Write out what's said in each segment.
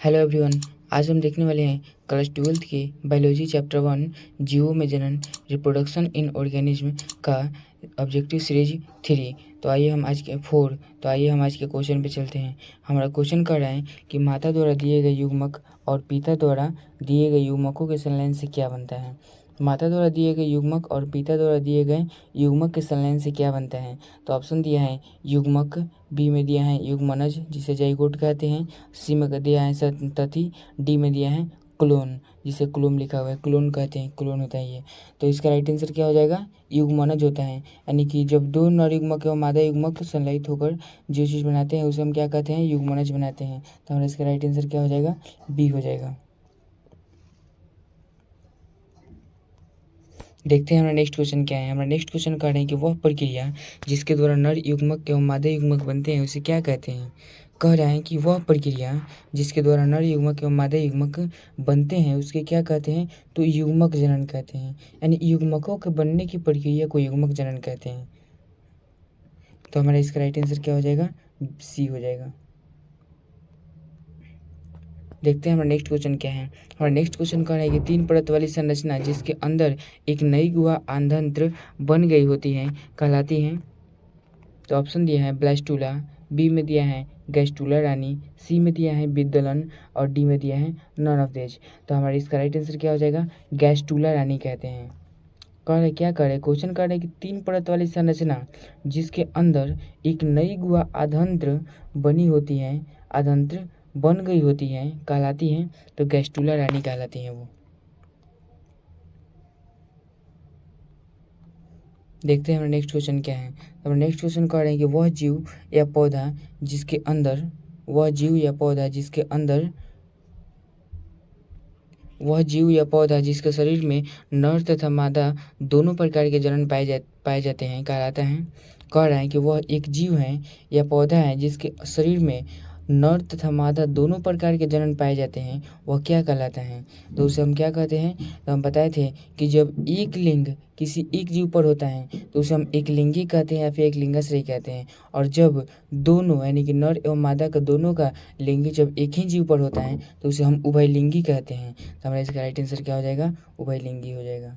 Hello everyone. आज हम देखने वाले हैं क्लास 12th के बायोलॉजी चैप्टर 1 जीवों में जनन रिप्रोडक्शन इन ऑर्गेनिज्म का ऑब्जेक्टिव सीरीज 3। तो आइए हम आज के क्वेश्चन पे चलते हैं। हमारा क्वेश्चन कह रहा है कि माता द्वारा दिए गए युग्मक और पिता द्वारा दिए गए युग्मकों के संलयन से क्या बनता है। माता द्वारा दिए गए युग्मक और पिता द्वारा दिए गए युग्मक के संलयन से क्या बनता है। तो ऑप्शन दिया है युग्मक, बी में दिया है युग्मनज जिसे जाइगोट कहते हैं, सी में दिया है संतति, डी में दिया है क्लोन जिसे क्लोम लिखा हुआ है, क्लोन कहते हैं, क्लोन होता है ये। तो इसका राइट आंसर क्या हो जाएगा, युग्मनज होता है। यानी कि जब दो नर युग्मक एवं मादा युग्मक संलयित होकर जो चीज़ बनाते हैं उसे हम क्या कहते हैं, युग्मनज बनाते हैं। तो हमारा इसका राइट आंसर क्या हो जाएगा, बी हो जाएगा। देखते हैं हमारा नेक्स्ट क्वेश्चन क्या है। हमारा नेक्स्ट क्वेश्चन कह रहे हैं कि वह प्रक्रिया जिसके द्वारा नर युग्मक एवं मादा युग्मक बनते हैं उसे क्या कहते हैं। कह रहा है कि वह प्रक्रिया जिसके द्वारा नर युग्मक एवं मादा युग्मक बनते हैं उसके क्या कहते हैं, तो युग्मक जनन कहते हैं। यानी युग्मकों के बनने की प्रक्रिया को युग्मक जनन कहते हैं। तो हमारा इसका राइट आंसर क्या हो जाएगा, सी हो जाएगा। देखते हैं हमारा नेक्स्ट क्वेश्चन क्या है। हमारा नेक्स्ट क्वेश्चन कह रहा है कि 3 परत वाली संरचना जिसके अंदर एक नई गुहा आंतरतंत्र बन गई होती है कहलाती है। तो ऑप्शन दिया है ब्लास्टुला, बी में दिया है गैस्टुला रानी, सी में दिया है बिद्दलन और डी में दिया है नन ऑफ दिस। तो हमारा इसका राइट आंसर क्या हो जाएगा, गैस्टुला रानी कहते हैं। कह रहे क्या कर रहे, क्वेश्चन कर रहे कि 3 परत वाली संरचना जिसके अंदर एक नई गुहा आंतरतंत्र बनी होती है, आंतरतंत्र बन गई होती है कहलाती हैं। तो गैस्टुला रानी कहलाती हैं वो। देखते हैं हमारा नेक्स्ट क्वेश्चन क्या है। हमारा नेक्स्ट क्वेश्चन कह रहे हैं कि वह जीव या पौधा जिसके अंदर वह जीव या पौधा जिसके शरीर में नर तथा मादा दोनों प्रकार के जनन पाए जाते हैं कहलाता है। कह रहा है कि वह एक जीव है या पौधा है जिसके शरीर में नर तथा मादा दोनों प्रकार के जनन पाए जाते हैं, वह क्या कहलाता है। तो उसे हम क्या कहते हैं, तो हम बताए थे कि जब एक लिंग किसी एक जीव पर होता है तो उसे हम एक लिंगी कहते हैं या फिर एक लिंगाश्रयी कहते हैं। और जब दोनों यानी कि नर एवं मादा का दोनों का लिंगी जब एक ही जीव पर होता है तो उसे हम उभयलिंगी कहते हैं। तो हमारा इसका राइट आंसर क्या हो जाएगा, उभयलिंगी हो जाएगा।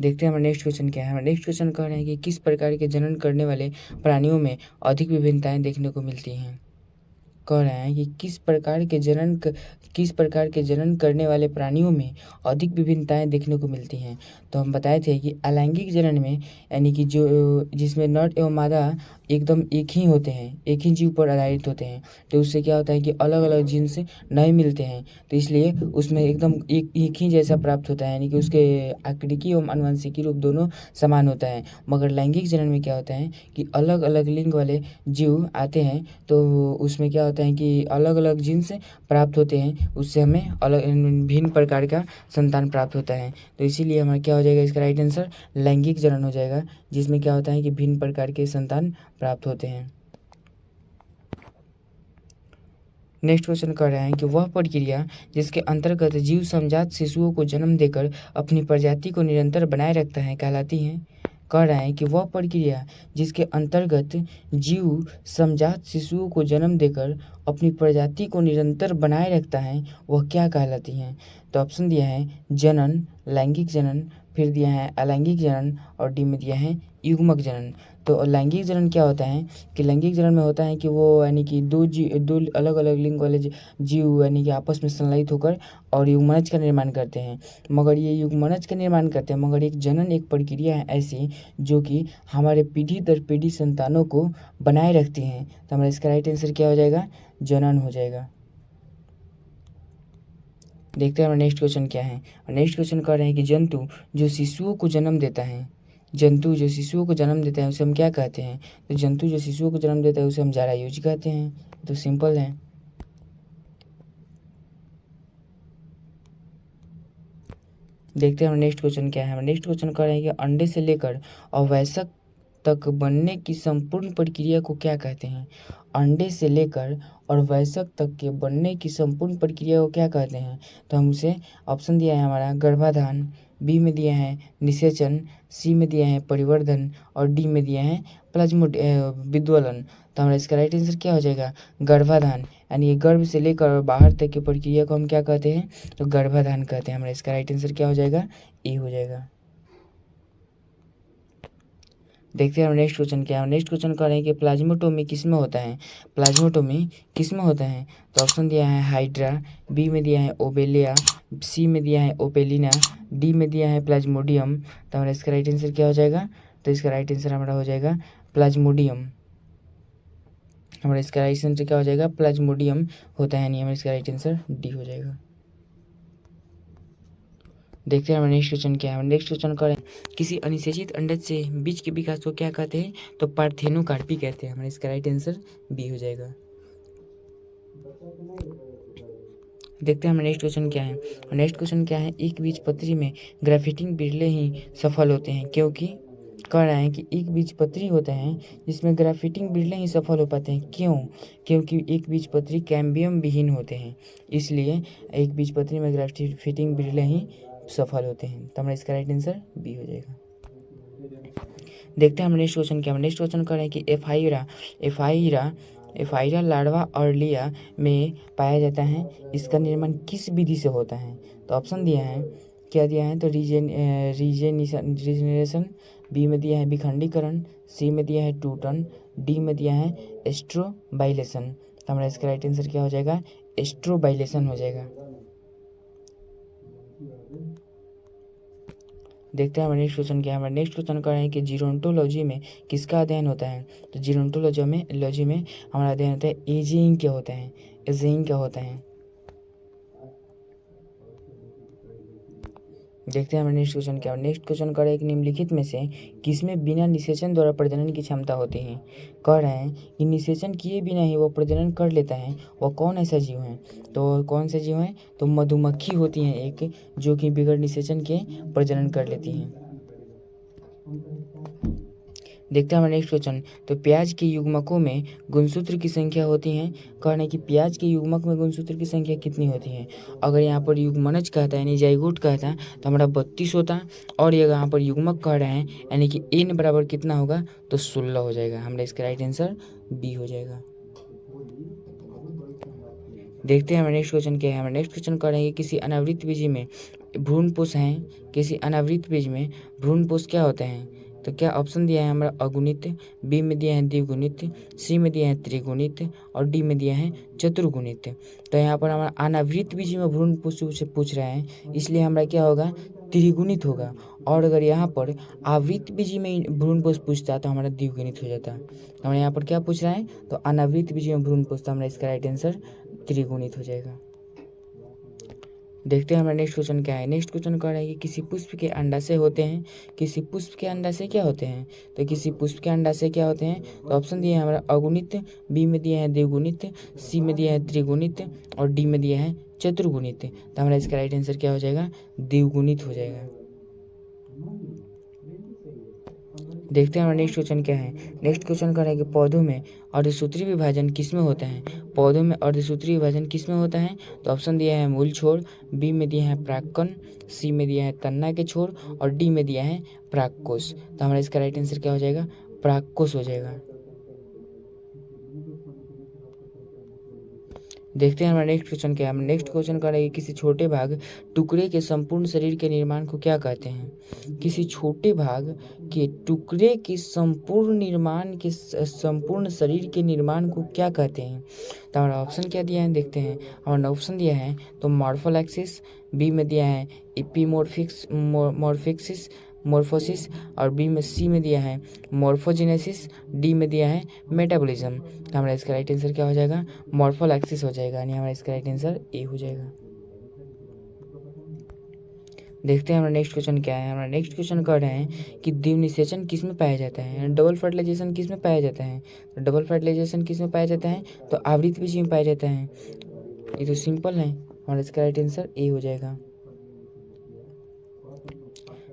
देखते हैं हमारा नेक्स्ट क्वेश्चन क्या है। हमारा नेक्स्ट क्वेश्चन कह रहे हैं कि किस प्रकार के जनन करने वाले प्राणियों में अधिक विभिन्नताएं देखने को मिलती हैं। कह रहे हैं कि किस प्रकार के जनन करने वाले प्राणियों में अधिक विभिन्नताएं देखने को मिलती हैं। तो हम बताए थे कि अलैंगिक जनन में यानी कि जो जिसमें नर एवं मादा एकदम एक ही होते हैं, एक ही जीव पर आधारित होते हैं, तो उससे क्या होता है कि अलग अलग जीन्स नहीं मिलते हैं, तो इसलिए उसमें एकदम एक ही जैसा प्राप्त होता है, यानी कि उसके आकृतिकी एवं आनुवंशिकी रूप दोनों समान होता है। मगर लैंगिक जनन में क्या होता है कि अलग अलग लिंग वाले जीव आते हैं, तो उसमें क्या होता है कि अलग अलग जीन्स प्राप्त होते हैं, उससे हमें अलग भिन्न प्रकार का संतान प्राप्त होता है। तो इसीलिए हमारा क्या हो जाएगा, इसका राइट आंसर लैंगिक जनन हो जाएगा, जिसमें क्या होता है कि भिन्न प्रकार के संतान प्राप्त होते हैं। नेक्स्ट क्वेश्चन कर रहे हैं कि वह प्रक्रिया जिसके अंतर्गत जीव समजात शिशुओं को जन्म देकर अपनी प्रजाति को निरंतर बनाए रखता है कहलाती है। कह रहा है कि वह प्रक्रिया जिसके अंतर्गत जीव समजात शिशुओं को जन्म देकर अपनी प्रजाति को निरंतर बनाए रखता है वह क्या कहलाती हैं। तो ऑप्शन दिया है जनन, लैंगिक जनन, फिर दिया है अलैंगिक जनन और डी में दिया है युग्मक जनन। तो लैंगिक जनन क्या होता है कि लैंगिक जनन में होता है कि वो यानी कि दो अलग अलग लिंग वाले जीव यानी कि आपस में संलयित होकर और युग्मनज का निर्माण करते हैं। मगर ये युग्मनज का निर्माण करते हैं, मगर एक जनन एक प्रक्रिया है ऐसी जो कि हमारे पीढ़ी दर पीढ़ी संतानों को बनाए रखती हैं। तो हमारा इसका राइट आंसर क्या हो जाएगा, जनन हो जाएगा। देखते हैं हमारा नेक्स्ट क्वेश्चन क्या है। नेक्स्ट क्वेश्चन कह रहे हैं कि जंतु जो शिशुओं को जन्म देता है उसे हम क्या कहते हैं। तो जंतु जो शिशुओं को जन्म देता है उसे हम जरायुज कहते हैं। तो सिंपल है। देखते हैं हमारा नेक्स्ट क्वेश्चन क्या है। हमारा नेक्स्ट क्वेश्चन कह रहे हैं कि अंडे से लेकर अवयस्क तक बनने की संपूर्ण प्रक्रिया को क्या कहते हैं। अंडे से लेकर और वयस्क तक के बनने की संपूर्ण प्रक्रिया को क्या कहते हैं। तो हम उसे ऑप्शन दिया है हमारा गर्भाधान, बी में दिया है निषेचन, सी में दिया है परिवर्धन और डी में दिया है प्लाज्मोड विद्वलन। तो हमारा इसका राइट आंसर क्या हो जाएगा, गर्भाधान। यानी ये गर्भ से लेकर बाहर तक की प्रक्रिया को हम क्या कहते हैं, तो गर्भाधान कहते हैं। हमारा इसका राइट आंसर क्या हो जाएगा, ए हो जाएगा। देखते हैं हम नेक्स्ट क्वेश्चन क्या है। नेक्स्ट क्वेश्चन कह रहे हैं कि प्लाज्मोटोमी किस में होता है, प्लाज्मोटोमी किस में होता है। तो ऑप्शन दिया है हाइड्रा, बी में दिया है ओबेलिया, सी में दिया है ओपेलिना, डी में दिया है प्लाज्मोडियम। तो हमारा इसका राइट आंसर क्या हो जाएगा, तो इसका राइट आंसर हमारा हो जाएगा प्लाज्मोडियम। हमारा इसका राइट आंसर क्या हो जाएगा, प्लाज्मोडियम होता है, नहीं हमारा इसका राइट आंसर डी हो जाएगा। देखते हैं हमारा नेक्स्ट क्वेश्चन क्या है। नेक्स्ट क्वेश्चन करें, किसी अनिषेचित अंडज से बीज के विकास को क्या कहते हैं, तो पार्थेनोकार्पी कहते हैं। हमारा इसका राइट आंसर बी हो जाएगा। देखते हैं हमारा नेक्स्ट क्वेश्चन क्या है। नेक्स्ट क्वेश्चन क्या है, एक बीजपत्री में ग्राफ्टिंग बिरले ही सफल होते हैं, क्योंकि कह रहा है कि एक बीजपत्री होता है जिसमें ग्राफ्टिंग बिरले ही सफल हो पाते हैं, क्यों, क्योंकि एक बीजपत्री कैम्बियम विहीन होते हैं, इसलिए एक बीजपत्री में ग्राफ्टिंग बिरले ही सफल होते हैं। तो हमारा इसका राइट आंसर बी हो जाएगा। देखते हैं हम नेक्स्ट क्वेश्चन क्या है। नेक्स्ट क्वेश्चन कर रहे हैं कि एफाइरा लार्वा अर्लिया में पाया जाता है, इसका निर्माण किस विधि से होता है। तो ऑप्शन दिया है, क्या दिया है, तो रीजेनरेशन, बी में दिया है विखंडीकरण, सी में दिया है टूटन, डी में दिया है एस्ट्रोबाइलेशन। तो हमारा इसका राइट आंसर क्या हो जाएगा, एस्ट्रोबाइलेशन हो जाएगा। देखते हैं हमारा नेक्स्ट क्वेश्चन क्या है। हमारा नेक्स्ट क्वेश्चन कर रहे हैं कि जीरोंटोलॉजी में किसका अध्ययन होता है। तो जीरोंटोलॉजी में हमारा अध्ययन होता है एजिंग क्या होता है, एजिंग क्या होता है। देखते हैं हमारा नेक्स्ट क्वेश्चन क्या है। नेक्स्ट क्वेश्चन कर रहे हैं कि निम्नलिखित में से किसमें बिना निषेचन द्वारा प्रजनन की क्षमता होती है। कह रहे हैं कि निषेचन किए बिना ही वो प्रजनन कर लेता है, वह कौन ऐसा जीव है। तो कौन से जीव हैं, तो मधुमक्खी होती हैं एक, जो कि बिगड़ निषेचन के प्रजनन कर लेती हैं। देखते हैं हमारा नेक्स्ट क्वेश्चन, तो प्याज के युग्मकों में गुणसूत्र की संख्या होती है। कहना है कि प्याज के युग्मक में गुणसूत्र की संख्या कितनी होती है। अगर यहाँ पर युग्मनज कहता है यानी जाइगोट कहता है तो हमारा 32 होता, और ये यहाँ पर युग्मक कह रहे हैं यानी कि n बराबर कितना होगा, तो 16 हो जाएगा। हमारा इसका राइट आंसर बी हो जाएगा। देखते हैं हमारा नेक्स्ट क्वेश्चन क्या है। हमारा नेक्स्ट क्वेश्चन कर रहे हैं कि किसी अनावृत बीज में भ्रूणपोष हैं, किसी अनावृत बीज में भ्रूणपोष क्या होते हैं। तो क्या ऑप्शन दिया है हमारा अगुणित, बी में दिया है द्विगुणित, सी में दिया है त्रिगुणित, और डी में दिया है चतुर्गुणित। तो यहाँ पर हमारा अनावृत बीज में भ्रूणपोष से पूछ रहा है, इसलिए हमारा क्या होगा, त्रिगुणित होगा। और अगर यहाँ पर आवृत बीज में भ्रूणपोष पूछता है तो हमारा द्विगुणित हो जाता है। हमारे यहाँ पर क्या पूछ रहा है, तो अनावृत बीज में भ्रूणपोष, तो हमारा इसका राइट आंसर त्रिगुणित हो जाएगा। देखते हैं हमारा नेक्स्ट क्वेश्चन क्या है। नेक्स्ट क्वेश्चन कह रहा है कि किसी पुष्प के अंडाशय होते हैं, किसी पुष्प के अंडाशय क्या होते हैं। तो किसी पुष्प के अंडाशय क्या होते हैं, तो ऑप्शन दिए हैं हमारा अगुणित, बी में दिया है द्विगुणित, सी में दिया है त्रिगुणित, और डी में दिया है चतुर्गुणित। तो हमारा इसका राइट आंसर क्या हो जाएगा, द्विगुणित हो जाएगा। देखते हैं हमारा नेक्स्ट क्वेश्चन क्या है। नेक्स्ट क्वेश्चन कह रहा है कि पौधों में अर्धसूत्री विभाजन किसमें होता है। पौधों में अर्धसूत्री विभाजन किसमें होता है। तो ऑप्शन दिया है मूल छोर, बी में दिया है प्राक्कन, सी में दिया है तन्ना के छोर, और डी में दिया है प्राक्कोश। तो हमारा इसका राइट आंसर क्या हो जाएगा, प्राक्कोश हो जाएगा। देखते हैं हमारा नेक्स्ट क्वेश्चन क्या है। नेक्स्ट क्वेश्चन का है किसी छोटे भाग टुकड़े के संपूर्ण शरीर के निर्माण को क्या कहते हैं। किसी छोटे भाग के टुकड़े के संपूर्ण शरीर के निर्माण को क्या कहते हैं। तो हमारा ऑप्शन क्या दिया है, देखते हैं। हमारा ऑप्शन दिया है तो मॉर्फोलैक्सिस, बी में दिया है मोर्फोसिस, और बी में सी में दिया है मॉर्फोजेनेसिस, डी में दिया है मेटाबॉलिज्म। तो हमारा इसका राइट आंसर क्या हो जाएगा, मॉर्फोलैक्सिस हो जाएगा, यानी हमारा इसका राइट आंसर ए हो जाएगा। देखते हैं हमारा नेक्स्ट क्वेश्चन क्या है। हमारा नेक्स्ट क्वेश्चन कह रहे हैं कि द्विनिषेचन किस में पाया जाता है, डबल फर्टिलाइजेशन किस में पाया जाता है। तो डबल फर्टिलाइजेशन किस में पाया जाता है, तो आवृत बीज में पाया जाता है। ये तो सिंपल है, हमारा इसका राइट आंसर ए हो जाएगा।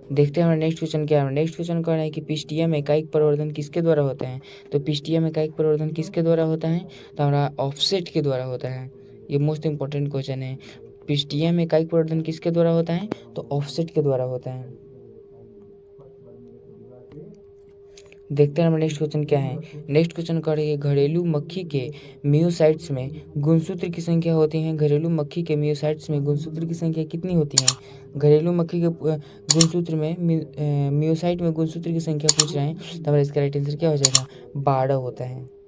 देखते हैं हमारा नेक्स्ट क्वेश्चन क्या है। नेक्स्ट क्वेश्चन कह रहा है कि पिस्टिया में कायिक प्रवर्धन किसके द्वारा होता है। तो पिस्टिया में कायिक प्रवर्धन किसके द्वारा होता है, तो हमारा ऑफसेट के द्वारा होता है। ये मोस्ट इंपॉर्टेंट क्वेश्चन है, पिस्टिया में कायिक प्रवर्धन किसके द्वारा होता है, तो ऑफसेट के द्वारा होता है। देखते हैं हमारा नेक्स्ट क्वेश्चन क्या है। नेक्स्ट क्वेश्चन कर रही है, घरेलू मक्खी के मियोसाइट्स में गुणसूत्र की संख्या होती है। घरेलू मक्खी के मियोसाइट्स में गुणसूत्र की संख्या कितनी होती है? घरेलू मक्खी के गुणसूत्र में मियोसाइट में गुणसूत्र की संख्या पूछ रहे हैं, तो हमारा इसका राइट आंसर क्या हो जाएगा? 12 होता है।